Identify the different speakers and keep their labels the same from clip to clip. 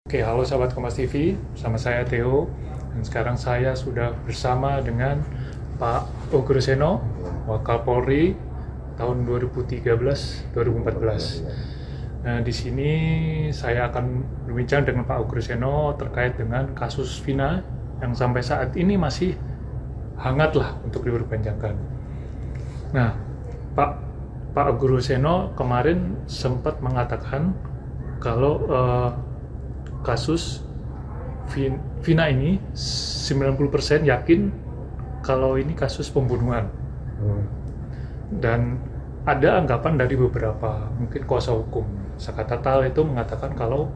Speaker 1: Oke, halo sahabat Kompas TV, bersama saya Theo, dan sekarang saya sudah bersama dengan Pak Ogroseno, Wakapolri tahun 2013-2014. Nah, di sini saya akan berbincang dengan Pak Ogroseno terkait dengan kasus Vina yang sampai saat ini masih hangat lah untuk diperpanjangkan. Nah, Pak Ogroseno kemarin sempat mengatakan kalau kasus Vina ini 90% yakin kalau ini kasus pembunuhan. Dan ada anggapan dari beberapa mungkin kuasa hukum Sakatatal itu mengatakan kalau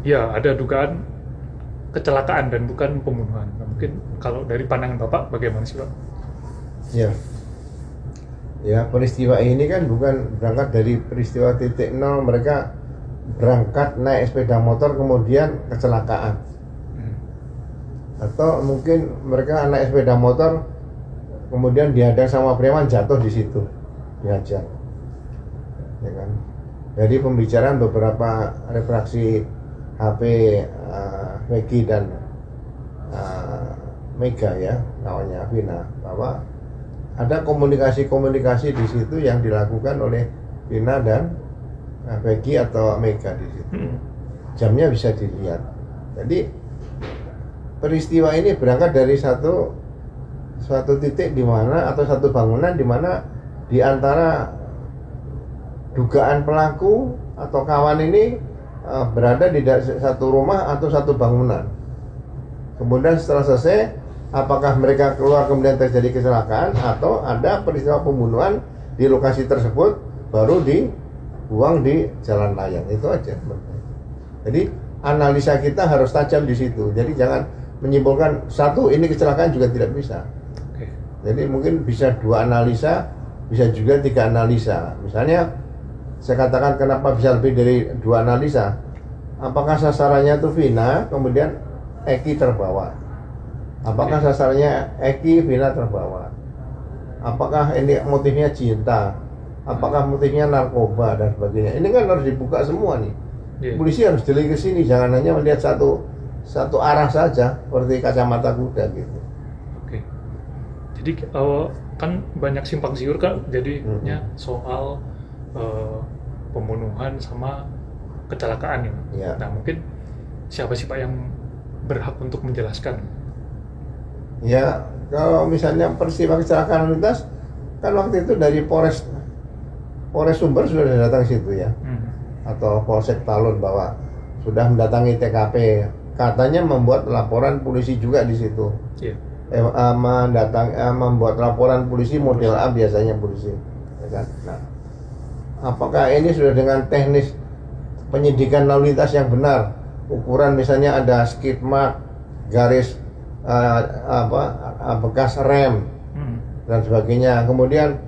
Speaker 1: ya ada dugaan kecelakaan dan bukan pembunuhan. Nah, mungkin kalau dari pandangan Bapak bagaimana sih Pak?
Speaker 2: Ya, peristiwa ini kan bukan berangkat dari peristiwa titik nol, mereka berangkat naik sepeda motor kemudian kecelakaan. Atau mungkin mereka naik sepeda motor kemudian dihadang sama preman, jatuh di situ, dihajar. Ya kan? Jadi pembicaraan beberapa refraksi HP Megi dan Mega ya, kawannya Vina, bahwa ada komunikasi di situ yang dilakukan oleh Vina dan Peggy atau Mega di situ. Jamnya bisa dilihat. Jadi peristiwa ini berangkat dari suatu titik di mana, atau satu bangunan di mana di antara dugaan pelaku atau kawan ini berada di satu rumah atau satu bangunan. Kemudian setelah selesai, apakah mereka keluar kemudian terjadi kecelakaan atau ada peristiwa pembunuhan di lokasi tersebut baru dibuang di jalan layang. Itu aja. Jadi analisa kita harus tajam di situ. Jadi jangan menyimpulkan satu ini kecelakaan, juga tidak bisa. Jadi mungkin bisa dua analisa, bisa juga tiga analisa. Misalnya saya katakan kenapa bisa lebih dari dua analisa. Apakah sasarannya itu Vina, kemudian Eki terbawa? Apakah sasarannya Eki, Vina terbawa? Apakah ini motifnya cinta? Apakah motifnya narkoba dan sebagainya? Ini kan harus dibuka semua nih. Polisi harus jeli ke sini, jangan hanya melihat satu arah saja seperti kacamata kuda gitu.
Speaker 1: Oke. Jadi kan banyak simpang siur kan, jadinya soal pembunuhan sama kecelakaan ini. Nah, mungkin siapa sih Pak yang berhak untuk menjelaskan?
Speaker 2: Ya, kalau misalnya peristiwa kecelakaan lalu lintas, kan waktu itu dari Polres Sumber sudah datang ke situ ya, atau Polsek Talun, bahwa sudah mendatangi TKP, katanya membuat laporan polisi juga di situ. Membuat laporan polisi model A biasanya polisi, ya kan? Nah, apakah ini sudah dengan teknis penyidikan lalu lintas yang benar? Ukuran misalnya ada skid mark, garis bekas rem dan sebagainya. Kemudian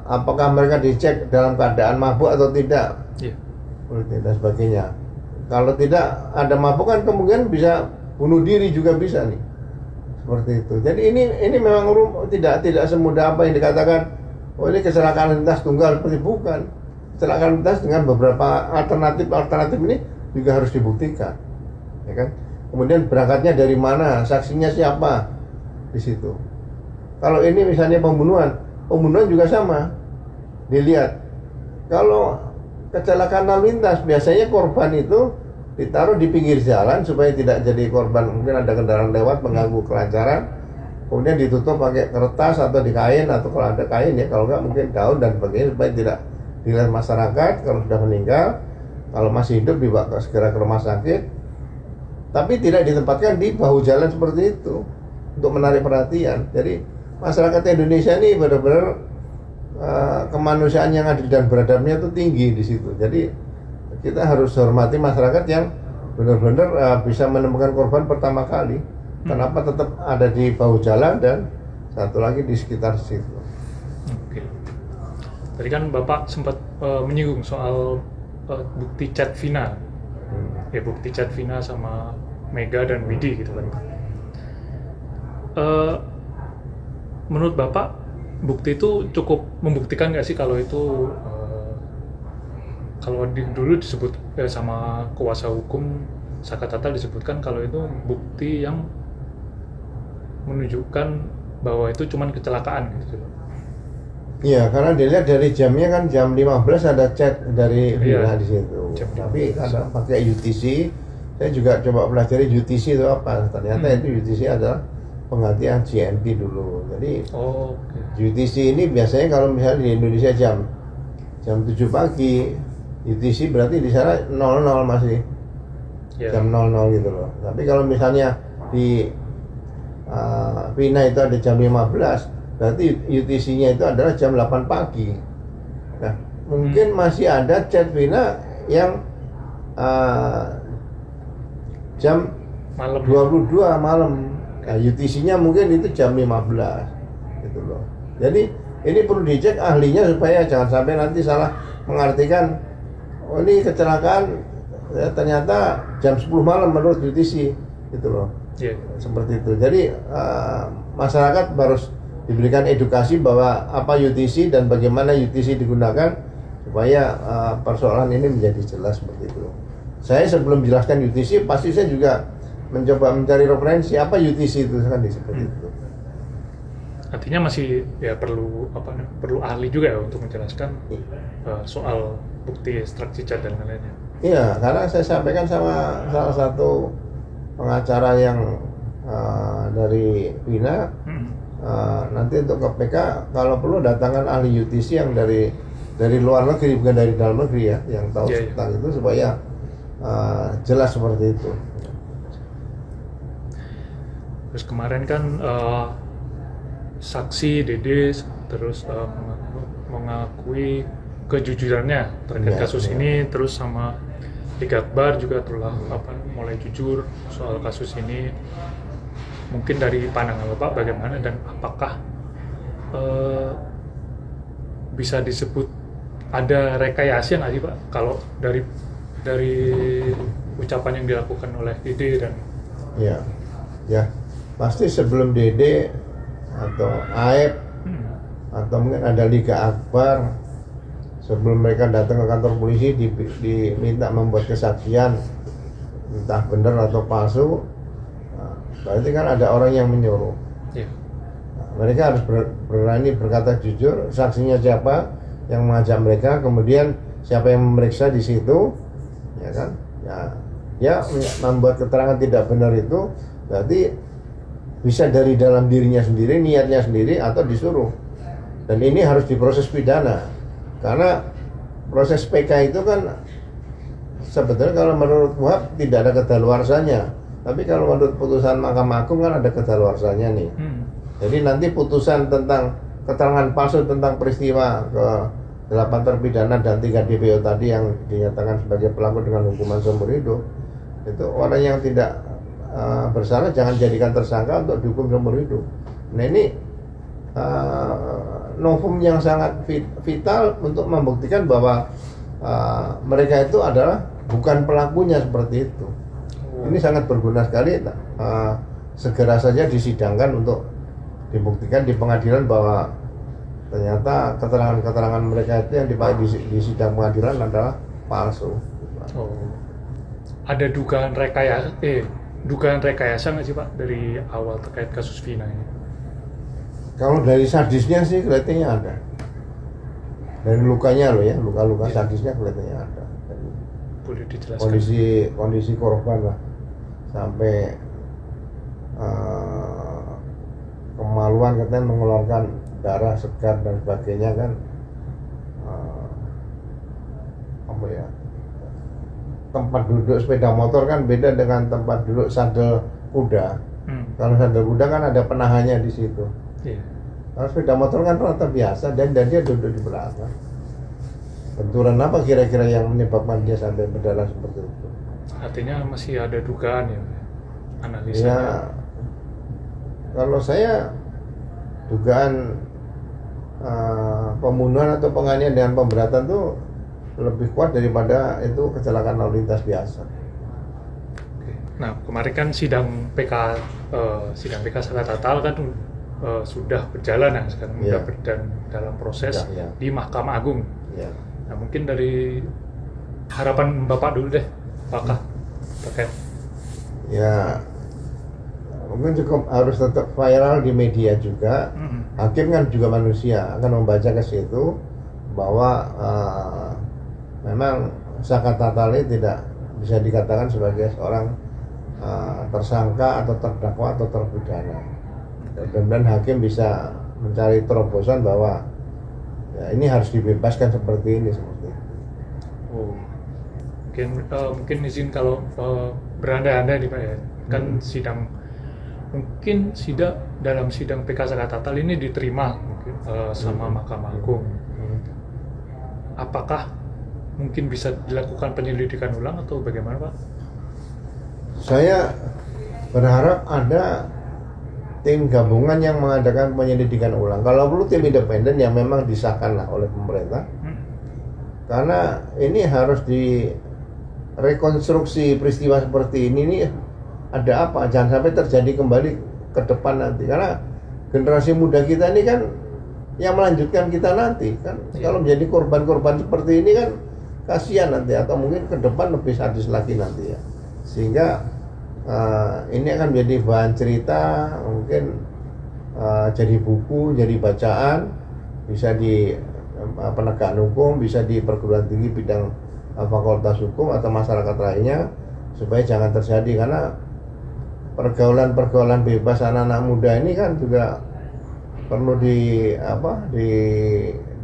Speaker 2: apakah mereka dicek dalam keadaan mabuk atau tidak, dan sebagainya. Kalau tidak ada mabuk kan kemungkinan bisa bunuh diri juga bisa nih, seperti itu. Jadi ini memang tidak semudah apa yang dikatakan. Oh, ini kecelakaan lintas tunggal, seperti bukan. Kecelakaan lintas dengan beberapa alternatif ini juga harus dibuktikan, ya kan? Kemudian berangkatnya dari mana, saksinya siapa di situ. Kalau ini misalnya pembunuhan juga sama dilihat. Kalau kecelakaan lalu lintas biasanya korban itu ditaruh di pinggir jalan supaya tidak jadi korban, mungkin ada kendaraan lewat mengganggu kelancaran, kemudian ditutup pakai kertas atau di kain, atau kalau ada kain ya, kalau enggak mungkin daun dan sebagainya, supaya tidak dilihat masyarakat. Kalau sudah meninggal, kalau masih hidup dibawa segera ke rumah sakit, tapi tidak ditempatkan di bahu jalan seperti itu untuk menarik perhatian. Jadi masyarakat Indonesia ini benar-benar kemanusiaan yang adil dan beradabnya itu tinggi di situ. Jadi kita harus hormati masyarakat yang benar-benar bisa menemukan korban pertama kali. Kenapa tetap ada di bahu jalan dan satu lagi di sekitar situ.
Speaker 1: Oke. Tadi kan Bapak sempat menyinggung soal bukti chat Vina, ya bukti chat Vina sama Mega dan Widi gitu kan. Menurut Bapak bukti itu cukup membuktikan nggak sih kalau itu kalau dulu disebut sama kuasa hukum Saka Tatal disebutkan kalau itu bukti yang menunjukkan bahwa itu cuman kecelakaan gitu.
Speaker 2: Iya, karena dilihat dari jamnya kan jam 15 ada chat dari Vina di situ. Tapi ada pakai UTC. Saya juga coba pelajari UTC itu apa. Ternyata itu UTC adalah penggantian GMT dulu. Jadi UTC ini biasanya kalau misalnya di Indonesia jam 7 pagi, UTC berarti di sana 00 masih. Jam 00 gitu loh. Tapi kalau misalnya di Vina itu ada jam 15, berarti UTC-nya itu adalah jam 8 pagi. Nah, mungkin masih ada chat Vina yang jam malam 22 malam. Nah, UTC-nya mungkin itu jam 15 gitu loh. Jadi ini perlu dicek ahlinya supaya jangan sampai nanti salah mengartikan oh ini kecelakaan ya, ternyata jam 10 malam menurut UTC gitu loh. Seperti itu. Jadi masyarakat harus diberikan edukasi bahwa apa UTC dan bagaimana UTC digunakan supaya persoalan ini menjadi jelas seperti itu. Saya sebelum jelaskan UTC pasti saya juga mencoba mencari referensi apa UTC itu kan seperti itu.
Speaker 1: Artinya masih ya perlu ahli juga ya untuk menjelaskan soal bukti ekstraksi cat dan lain-lainnya.
Speaker 2: Iya, karena saya sampaikan sama salah satu pengacara yang dari Vina. Nanti untuk KPK kalau perlu datangkan ahli UTC yang dari luar negeri bukan dari dalam negeri ya yang tahu tentang itu supaya jelas seperti itu.
Speaker 1: Terus kemarin kan saksi Dede terus mengakui kejujurannya terkait kasus ini, terus sama Liga Akbar juga telah mulai jujur soal kasus ini. Mungkin dari pandangan Bapak bagaimana dan apakah bisa disebut ada rekayasa nggak sih Pak kalau dari ucapan yang dilakukan oleh Dede dan
Speaker 2: ya pasti sebelum Dede atau Aep atau mungkin ada Liga Akbar sebelum mereka datang ke kantor polisi diminta membuat kesaksian entah benar atau palsu. Berarti kan ada orang yang menyuruh. Nah, mereka harus berani berkata jujur. Saksinya siapa yang mengajak mereka, kemudian siapa yang memeriksa di situ, ya kan? Ya membuat keterangan tidak benar itu berarti bisa dari dalam dirinya sendiri, niatnya sendiri, atau disuruh. Dan ini harus diproses pidana. Karena proses PK itu kan sebetulnya kalau menurut Wahab tidak ada kedaluarsanya. Tapi kalau menurut putusan Mahkamah Agung kan ada kedaluarsanya nih. Jadi nanti putusan tentang keterangan palsu tentang peristiwa ke 8 terpidana dan 3 DPO tadi yang dinyatakan sebagai pelaku dengan hukuman seumur hidup, itu orang yang tidak bersalah jangan jadikan tersangka untuk dihukum seumur hidup. Nah ini novum yang sangat vital untuk membuktikan bahwa mereka itu adalah bukan pelakunya seperti itu. Ini sangat berguna sekali. Segera saja disidangkan untuk dibuktikan di pengadilan bahwa ternyata keterangan-keterangan mereka itu yang dipakai di sidang pengadilan adalah palsu.
Speaker 1: Ada dugaan rekayasa nggak sih Pak dari awal terkait kasus Vina ini?
Speaker 2: Kalau dari sadisnya sih kelihatannya ada. Dari lukanya loh ya, luka-luka sadisnya kelihatannya ada.
Speaker 1: Boleh dijelaskan?
Speaker 2: Kondisi korban lah. Sampai kemaluan katanya mengeluarkan darah segar dan sebagainya kan tempat duduk sepeda motor kan beda dengan tempat duduk sadel kuda. Kalau sadel kuda kan ada penahannya di situ. Kalau sepeda motor kan rata biasa dan dia duduk di belakang. Benturan apa kira-kira yang menyebabkan dia sampai berdarah seperti itu?
Speaker 1: Artinya masih ada dugaan ya, analisa.
Speaker 2: Ya, kalau saya dugaan pembunuhan atau penganiayaan dengan pemberatan tuh lebih kuat daripada itu kecelakaan lalu lintas biasa.
Speaker 1: Nah kemarin kan sidang PK Saka Tatal kan sudah berjalan ya sekarang sudah dalam proses di Mahkamah Agung. Nah mungkin dari harapan Bapak dulu deh, apakah terkait?
Speaker 2: Ya, mungkin cukup harus tetap viral di media juga. Hakim kan juga manusia, akan membaca ke situ bahwa memang Saka Tatal ini tidak bisa dikatakan sebagai seorang tersangka atau terdakwa atau terpidana. Dan hakim bisa mencari terobosan bahwa ya, ini harus dibebaskan seperti ini seperti itu.
Speaker 1: Oh, mungkin izin kalau berandai-andai nih Pak ya, kan mungkin dalam sidang PK Saka Tatal ini diterima mungkin sama Mahkamah Agung. Apakah mungkin bisa dilakukan penyelidikan ulang atau bagaimana Pak?
Speaker 2: Saya berharap ada tim gabungan yang mengadakan penyelidikan ulang. Kalau perlu tim independen yang memang disahkan lah oleh pemerintah. Karena ini harus direkonstruksi peristiwa seperti ini nih, ada apa? Jangan sampai terjadi kembali ke depan nanti. Karena generasi muda kita ini kan yang melanjutkan kita nanti kan. Kalau menjadi korban-korban seperti ini kan kasihan nanti, atau mungkin ke depan lebih sadis lagi nanti ya. Sehingga ini akan menjadi bahan cerita, mungkin jadi buku, jadi bacaan, bisa di penegakan hukum, bisa di perguruan tinggi bidang fakultas hukum atau masyarakat lainnya, supaya jangan terjadi. Karena pergaulan bebas anak-anak muda ini kan juga perlu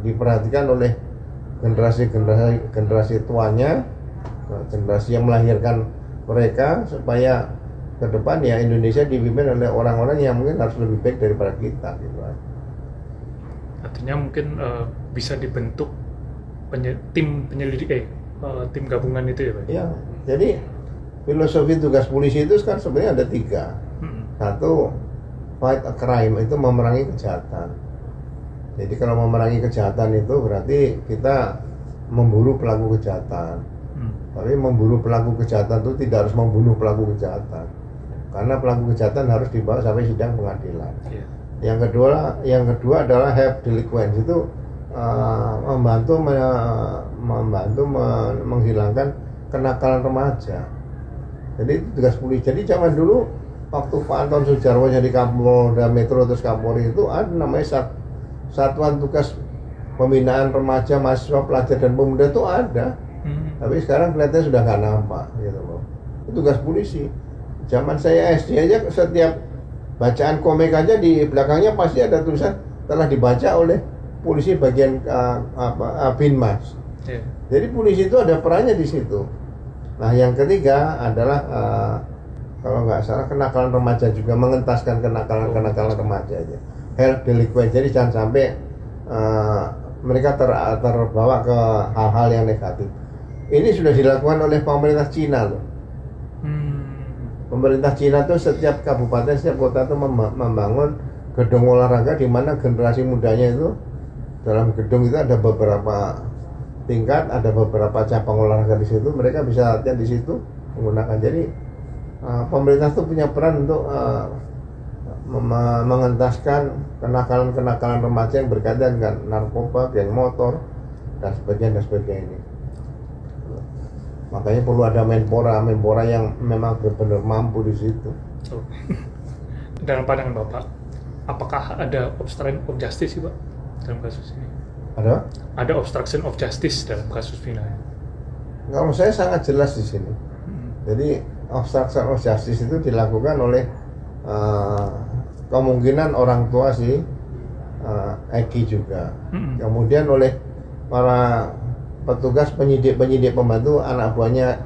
Speaker 2: diperhatikan oleh generasi tuanya, generasi yang melahirkan mereka, supaya ke depan ya Indonesia dipimpin oleh orang-orang yang mungkin harus lebih baik daripada kita gitu.
Speaker 1: Artinya mungkin bisa dibentuk tim penyelidik tim gabungan itu ya Pak?
Speaker 2: Ya, jadi filosofi tugas polisi itu kan sebenarnya ada 3. Satu, fight a crime, itu memerangi kejahatan. Jadi kalau memerangi kejahatan itu berarti kita memburu pelaku kejahatan. Tapi memburu pelaku kejahatan itu tidak harus membunuh pelaku kejahatan, karena pelaku kejahatan harus dibawa sampai sidang pengadilan. Yang kedua adalah help delinquents, itu membantu menghilangkan kenakalan remaja. Jadi itu tugas polisi. Jadi zaman dulu waktu Pak Anton Sujarwo jadi Kapolda Metro terus Kapolri, itu ada namanya Satuan Tugas Pembinaan Remaja, Mahasiswa, Pelajar dan Pemuda, itu ada. Tapi sekarang kelihatannya sudah nggak nampak gitu loh. Itu tugas polisi. Zaman saya SD aja, setiap bacaan komik aja di belakangnya pasti ada tulisan telah dibaca oleh polisi bagian Binmas. Jadi polisi itu ada perannya di situ. Nah, yang ketiga adalah kalau nggak salah kenakalan remaja juga, mengentaskan kenakalan remaja aja. Help delinquent. Jadi jangan sampai mereka terbawa ke hal-hal yang negatif. Ini sudah dilakukan oleh pemerintah Cina loh. Pemerintah Cina tuh setiap kabupaten, setiap kota tuh membangun gedung olahraga di mana generasi mudanya itu, dalam gedung itu ada beberapa tingkat, ada beberapa cabang olahraga di situ, mereka bisa latihan di situ menggunakan. Jadi pemerintah tuh punya peran untuk mengentaskan kenakalan remaja yang berkaitan dengan narkoba, geng motor dan sebagainya. Makanya perlu ada menpora yang memang benar-benar mampu di situ.
Speaker 1: Dalam pandangan Bapak, apakah ada obstruction of justice sih Pak dalam kasus ini? Ada obstruction of justice dalam kasus Vina?
Speaker 2: Kalau saya sangat jelas di sini. Jadi obstruction of justice itu dilakukan oleh kemungkinan orang tua si Eki juga, kemudian oleh para petugas penyidik pembantu anak buahnya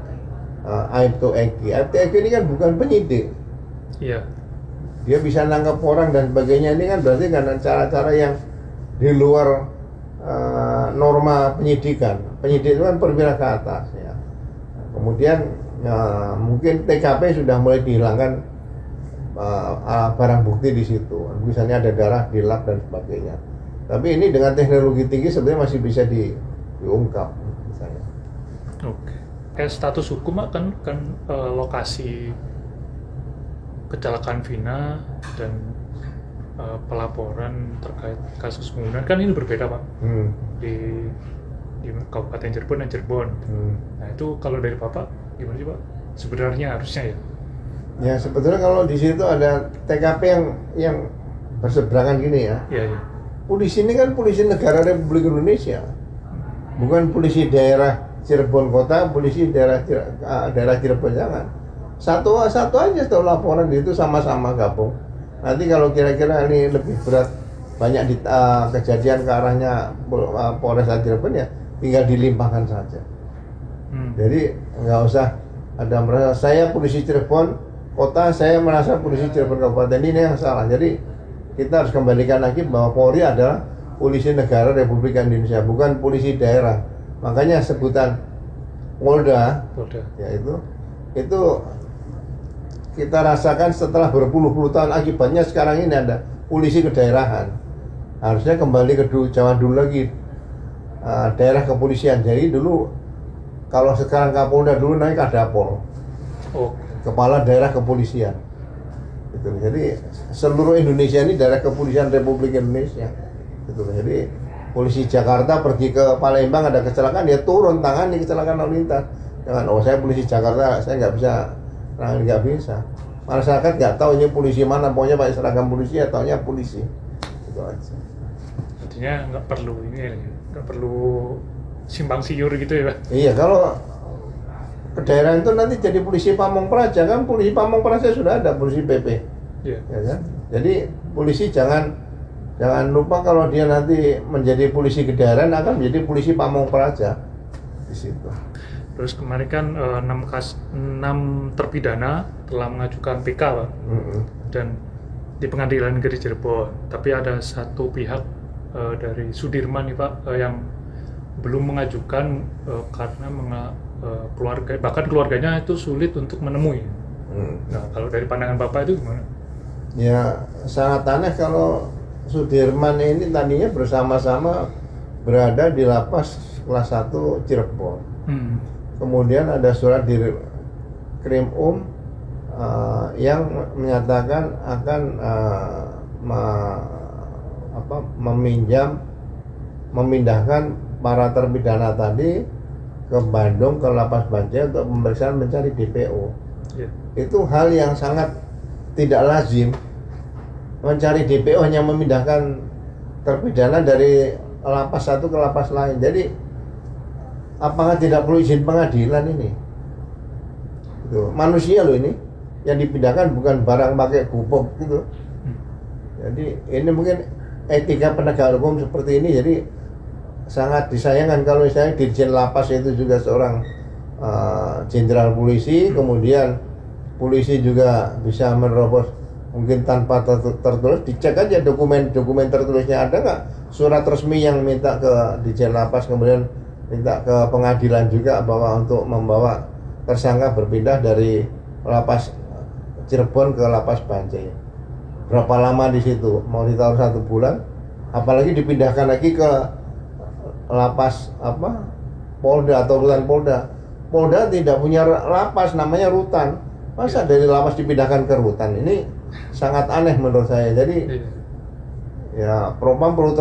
Speaker 2: Aibtu Eki. Aibtu Eki ini kan bukan penyidik.
Speaker 1: Iya.
Speaker 2: Dia bisa nangkap orang dan sebagainya, ini kan berarti karena cara-cara yang di luar norma penyidikan. Penyidik itu kan perwira ke atas ya. Kemudian mungkin TKP sudah mulai dihilangkan barang bukti di situ. Misalnya ada darah di lab dan sebagainya. Tapi ini dengan teknologi tinggi sebenarnya masih bisa diungkap misalnya.
Speaker 1: Oke. Status hukum kan lokasi kecelakaan Vina dan pelaporan terkait kasus pembunuhan kan ini berbeda Pak. Di di Kabupaten Cirebon dan Cirebon. Nah itu kalau dari Bapak gimana sih Pak? Sebenarnya harusnya ya?
Speaker 2: Ya sebetulnya kalau di situ ada TKP yang berseberangan gini ya.
Speaker 1: Iya, iya.
Speaker 2: Polisi ini kan polisi negara Republik Indonesia, bukan polisi daerah Cirebon kota, polisi daerah Cirebon, jangan. Satu aja setelah laporan itu sama-sama gabung. Nanti kalau kira-kira ini lebih berat, banyak kejadian ke arahnya Polres Cirebon ya tinggal dilimpahkan saja. Jadi nggak usah ada merasa saya polisi Cirebon kota, saya merasa polisi Cirebon kabupaten, ini yang salah. Jadi kita harus kembalikan lagi bahwa Polri adalah polisi negara Republik Indonesia, bukan polisi daerah. Makanya sebutan Polda. Ya itu kita rasakan setelah berpuluh-puluh tahun, akibatnya sekarang ini ada polisi kedaerahan. Harusnya kembali ke zaman dulu lagi, daerah kepolisian. Jadi dulu kalau sekarang Kapolda, dulu naik Kadapol, kepala daerah kepolisian. Gitu. Jadi seluruh Indonesia ini daerah kepolisian Republik Indonesia. Gitu. Jadi polisi Jakarta pergi ke Palembang ada kecelakaan, dia turun tangani kecelakaan lalu lintas. Jangan, saya polisi Jakarta, saya nggak bisa, nggak bisa. Masyarakat nggak tahu ini polisi mana, pokoknya pakai seragam polisi, taunya polisi. Itu aja.
Speaker 1: Artinya nggak perlu simpang siur gitu ya Pak?
Speaker 2: Iya, kalau ke daerah itu nanti jadi polisi Pamong Praja, kan polisi Pamong Praja sudah ada, polisi PP.
Speaker 1: Iya.
Speaker 2: Ya kan? Jadi polisi jangan lupa kalau dia nanti menjadi polisi kedaerahan akan menjadi polisi Pamong Praja di situ.
Speaker 1: Terus kemarin kan 6 terpidana telah mengajukan PK Pak, dan di Pengadilan Negeri Cirebon. Tapi ada satu pihak dari Sudirman nih Pak yang belum mengajukan karena keluarga, bahkan keluarganya itu sulit untuk menemui. Nah kalau dari pandangan Bapak itu gimana?
Speaker 2: Ya sangat aneh kalau Sudirman ini tadinya bersama-sama berada di lapas kelas 1 Cirebon. Kemudian ada surat di Krim yang menyatakan akan memindahkan para terpidana tadi ke Bandung, ke Lapas Bancai untuk pemeriksaan mencari DPO. Itu hal yang sangat tidak lazim. Mencari DPO hanya memindahkan terpidana dari lapas satu ke lapas lain. Jadi apakah tidak perlu izin pengadilan ini? Gitu. Manusia loh ini, yang dipindahkan bukan barang pakai gubuk gitu. Jadi ini mungkin etika penegak hukum seperti ini, jadi sangat disayangkan kalau misalnya Dirjen Lapas itu juga seorang jenderal polisi, kemudian polisi juga bisa menerobos mungkin tanpa tertulis, dicek aja dokumen tertulisnya ada nggak, surat resmi yang minta ke Dirjen Lapas, kemudian minta ke pengadilan juga bahwa untuk membawa tersangka berpindah dari Lapas Cirebon ke Lapas Bancai. Berapa lama di situ? Mau ditaruh 1 bulan? Apalagi dipindahkan lagi ke lapas Polda atau rutan Polda. Polda tidak punya lapas, namanya rutan. Masa dari lapas dipindahkan ke rutan? Ini sangat aneh menurut saya. Jadi ya Propam perlu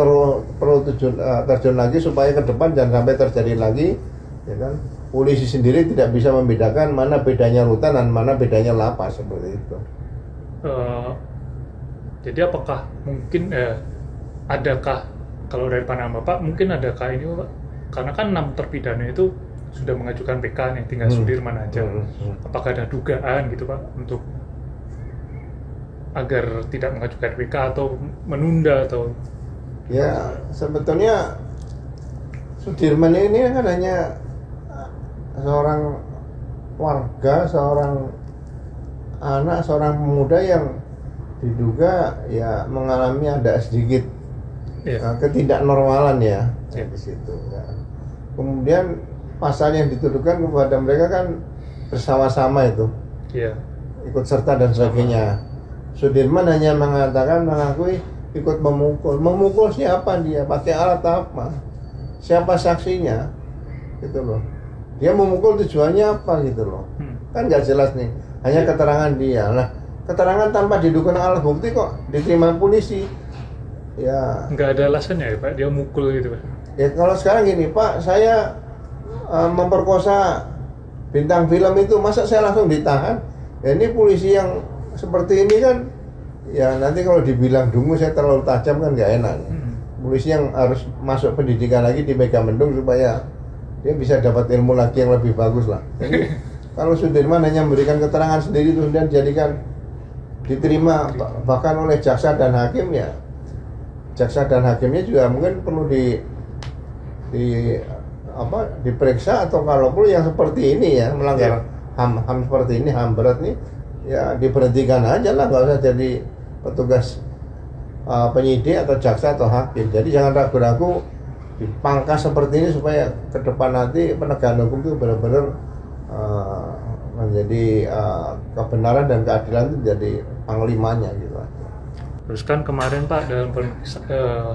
Speaker 2: terjun lagi supaya ke depan jangan sampai terjadi lagi, ya kan? Polisi sendiri tidak bisa membedakan mana bedanya rutan dan mana bedanya lapas, seperti itu.
Speaker 1: Jadi apakah mungkin adakah, kalau dari pandangan Bapak, mungkin adakah ini Pak? Karena kan 6 terpidana itu sudah mengajukan PK nih, tinggal Sudirman aja. Apakah ada dugaan gitu Pak untuk agar tidak mengajukan PK atau menunda atau?
Speaker 2: Ya sebetulnya Sudirman ini kan hanya seorang warga, seorang anak, seorang pemuda yang diduga ya mengalami ada sedikit ketidaknormalan ya di situ. Ya. Kemudian pasal yang dituduhkan kepada mereka kan bersama-sama itu, ikut serta dan sebagainya. Sudirman hanya mengakui ikut memukul siapa dia, pakai alat apa, siapa saksinya, gitu loh. Dia memukul tujuannya apa gitu loh, kan nggak jelas nih, hanya keterangan dia. Nah, keterangan tanpa didukung alat bukti kok diterima polisi, ya
Speaker 1: nggak ada alasannya ya Pak, dia mukul gitu Pak?
Speaker 2: Ya kalau sekarang gini, Pak, saya memperkosa bintang film itu, masa saya langsung ditahan? Ya ini polisi yang seperti ini kan, ya nanti kalau dibilang dungu saya terlalu tajam kan nggak enak. Polisi yang harus masuk pendidikan lagi di Megamendung supaya dia bisa dapat ilmu lagi yang lebih bagus lah. Jadi kalau Sudirman hanya memberikan keterangan sendiri terus kemudian dijadikan diterima bahkan oleh jaksa dan hakim, ya jaksa dan hakimnya juga mungkin perlu diperiksa, atau kalau perlu yang seperti ini ya melanggar HAM seperti ini, HAM berat nih ya diberhentikan aja lah, nggak usah jadi petugas penyidik atau jaksa atau hakim. Jadi jangan ragu-ragu dipangkas seperti ini supaya ke depan nanti penegakan hukum itu benar-benar menjadi kebenaran dan keadilan itu jadi panglimanya gitu.
Speaker 1: Terus kan kemarin Pak dalam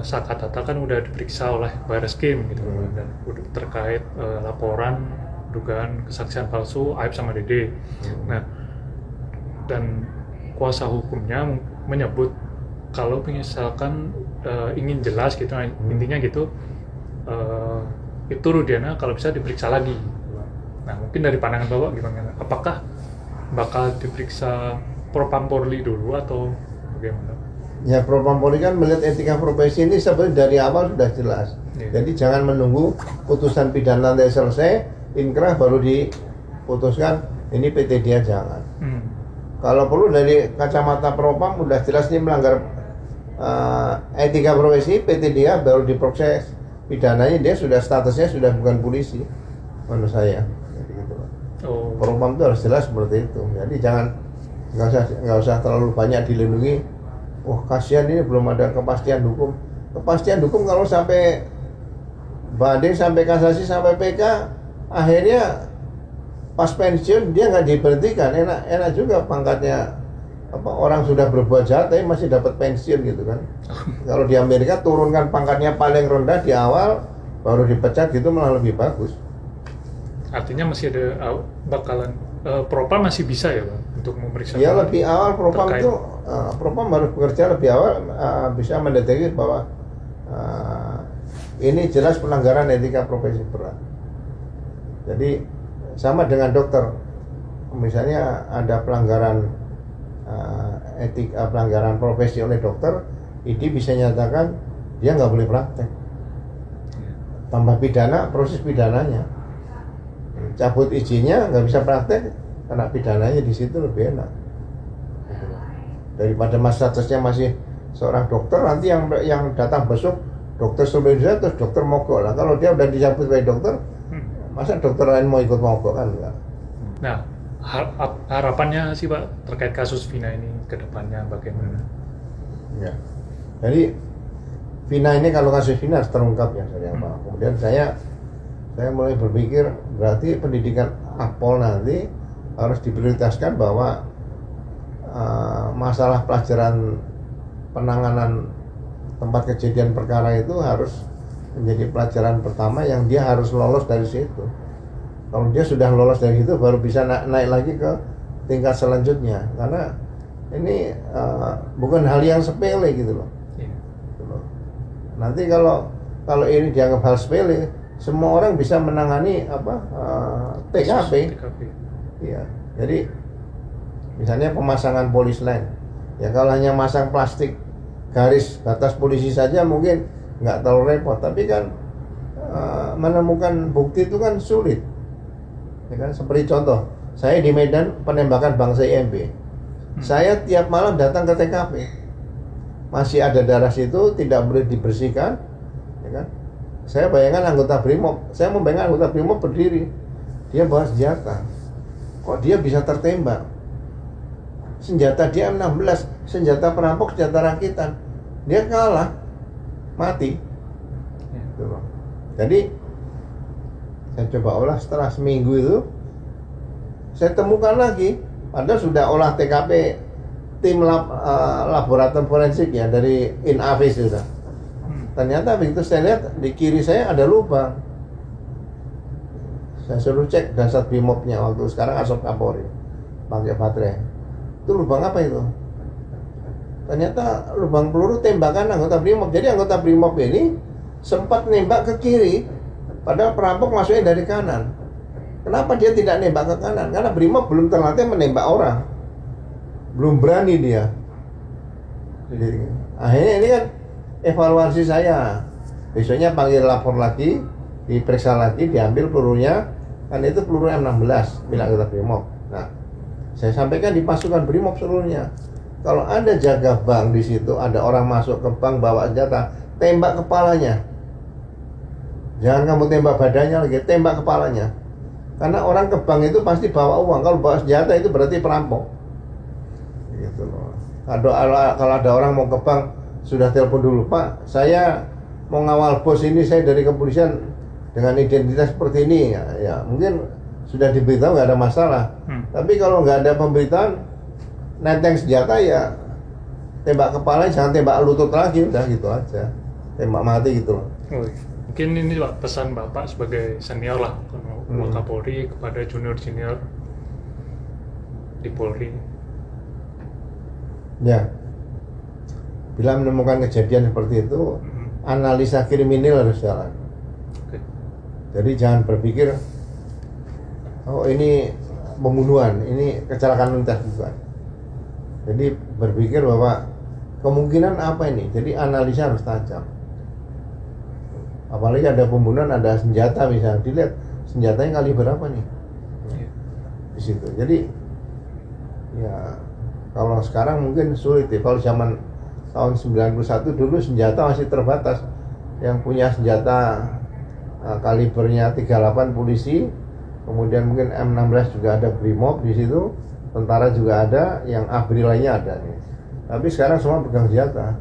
Speaker 1: Saka Tata kan udah diperiksa oleh Barreskrim gitu dan udah terkait laporan dugaan kesaksian palsu Aib sama Dede. Nah, dan kuasa hukumnya menyebut kalau misalkan ingin jelas gitu, intinya gitu, itu Rudiana kalau bisa diperiksa lagi. Nah, mungkin dari pandangan Bapak gimana? Apakah bakal diperiksa Propam Polri dulu atau bagaimana?
Speaker 2: Ya, Propam Polri kan melihat etika profesi ini sebenarnya dari awal sudah jelas. Jadi jangan menunggu putusan pidana nanti selesai, inkrah baru diputuskan ini PT dia, jangan. Kalau perlu dari kacamata Propam udah jelas ini melanggar etika profesi, PT dia baru diproses pidananya, dia sudah statusnya sudah bukan polisi menurut saya. Jadi gitu. Propam itu harus jelas seperti itu. Jadi jangan nggak usah terlalu banyak dilindungi. Wah, kasihan ini belum ada kepastian hukum. Kepastian hukum kalau sampai banding, sampai kasasi, sampai PK, akhirnya pas pensiun dia nggak diberhentikan. Enak juga pangkatnya, orang sudah berbuat jahat tapi masih dapat pensiun gitu kan. Kalau di Amerika turunkan pangkatnya paling rendah di awal, baru dipecat gitu malah lebih bagus.
Speaker 1: Artinya masih ada bakalan Propam masih bisa ya Pak untuk memeriksa?
Speaker 2: Ya lebih awal Propam itu Propam harus bekerja lebih awal, bisa mendeteksi bahwa ini jelas pelanggaran etika profesi berat. Jadi sama dengan dokter, misalnya ada pelanggaran pelanggaran profesi oleh dokter, ID bisa nyatakan dia nggak boleh praktek. Tambah pidana, proses pidananya, cabut izinnya, nggak bisa praktek, karena pidananya di situ lebih enak. Daripada statusnya masih seorang dokter, nanti yang datang besok dokter seluruh Indonesia terus dokter mogok lah. Kalau dia udah dicabut sebagai dokter, masa dokter lain mau ikut mogok kan enggak?
Speaker 1: Nah, harapannya sih Pak terkait kasus Vina ini ke depannya bagaimana?
Speaker 2: Ya, jadi Vina ini, kalau kasus Vina harus terungkap ya dari awal. Kemudian saya mulai berpikir berarti pendidikan Akpol nanti harus diprioritaskan bahwa masalah pelajaran penanganan tempat kejadian perkara itu harus menjadi pelajaran pertama yang dia harus lolos dari situ. Kalau dia sudah lolos dari situ baru bisa naik lagi ke tingkat selanjutnya, karena ini bukan hal yang sepele gitu loh. Nanti kalau ini dianggap hal sepele, semua orang bisa menangani TKP. Iya. Jadi misalnya pemasangan polis lain, ya kalau hanya masang plastik garis batas polisi saja mungkin nggak terlalu repot, tapi kan menemukan bukti itu kan sulit. Ya kan, seperti contoh, saya di Medan penembakan bangsa IMB, saya tiap malam datang ke TKP, masih ada darah situ, tidak boleh dibersihkan, ya kan? Saya bayangkan anggota BRIMOB, saya membayangkan anggota BRIMOB berdiri, dia bawa senjata, kok dia bisa tertembak? Senjata dia 16, senjata perampok, senjata rakitan, dia kalah, mati. Jadi saya coba olah, setelah seminggu itu saya temukan lagi, padahal sudah olah TKP tim laboratorium forensik ya dari Inavis sudah. Ternyata begitu saya lihat di kiri saya ada lubang. Saya suruh cek dasar BRIMOB-nya waktu sekarang Asop Kapolri pakai baterai. Itu lubang apa itu? Ternyata lubang peluru tembakan anggota BRIMOB. Jadi anggota BRIMOB ini sempat nembak ke kiri, padahal perampok masuknya dari kanan. Kenapa dia tidak nembak ke kanan? Karena Brimob belum terlatih menembak orang, belum berani dia. Jadi, akhirnya ini kan evaluasi saya. Besoknya panggil lapor lagi, diperiksa lagi, diambil pelurunya, kan itu peluru M16 bilang kita Brimob. Nah, saya sampaikan di pasukan Brimob seluruhnya. Kalau ada jaga bank di situ, ada orang masuk ke bank bawa senjata, tembak kepalanya. Jangan kamu tembak badannya lagi, tembak kepalanya. Karena orang ke bank itu pasti bawa uang. Kalau bawa senjata itu berarti perampok. Gitu loh. Kalau ada orang mau ke bank, sudah telepon dulu, Pak, saya mau ngawal bos ini, saya dari kepolisian dengan identitas seperti ini. Ya mungkin sudah diberitahu, nggak ada masalah. Tapi kalau nggak ada pemberitahuan, nenteng senjata ya tembak kepala, jangan tembak lutut lagi, udah gitu aja, tembak mati gitu loh.
Speaker 1: Mungkin ini Pak, pesan Bapak sebagai senior lah Kapolri kepada junior di Polri.
Speaker 2: Ya, bila menemukan kejadian seperti itu, analisa kriminal harus jalan. Jadi jangan berpikir, oh ini pembunuhan, ini kecelakaan lintas, bukan. Jadi berpikir bahwa kemungkinan apa ini, jadi analisa harus tajam. Apalagi ada pembunuhan, ada senjata misalnya, dilihat senjatanya kali berapa nih di situ. Jadi ya kalau sekarang mungkin sulit ya. Kalau zaman tahun 91 dulu senjata masih terbatas. Yang punya senjata kalibernya 38 polisi, kemudian mungkin M16 juga ada Brimob di situ, tentara juga ada, yang ABRI lainnya ada nih. Tapi sekarang semua pegang senjata,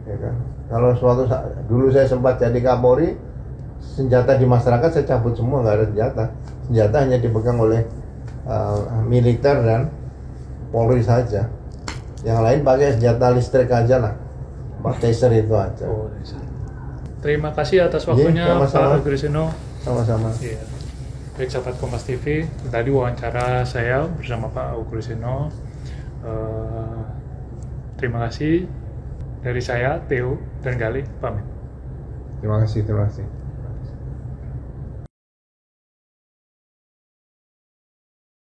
Speaker 2: ya kan? Kalau suatu saat, dulu saya sempat jadi Kapolri, senjata di masyarakat saya cabut semua, nggak ada senjata. Senjata hanya dipegang oleh militer dan Polri saja. Yang lain pakai senjata listrik aja lah, pakai taser itu aja.
Speaker 1: Terima kasih atas waktunya Pak Augustinus.
Speaker 2: Sama-sama.
Speaker 1: Iya. Baik sahabat Kompas TV, tadi wawancara saya bersama Pak Augustinus. Terima kasih dari saya, Theo dan Gali, pamit.
Speaker 2: Terima kasih.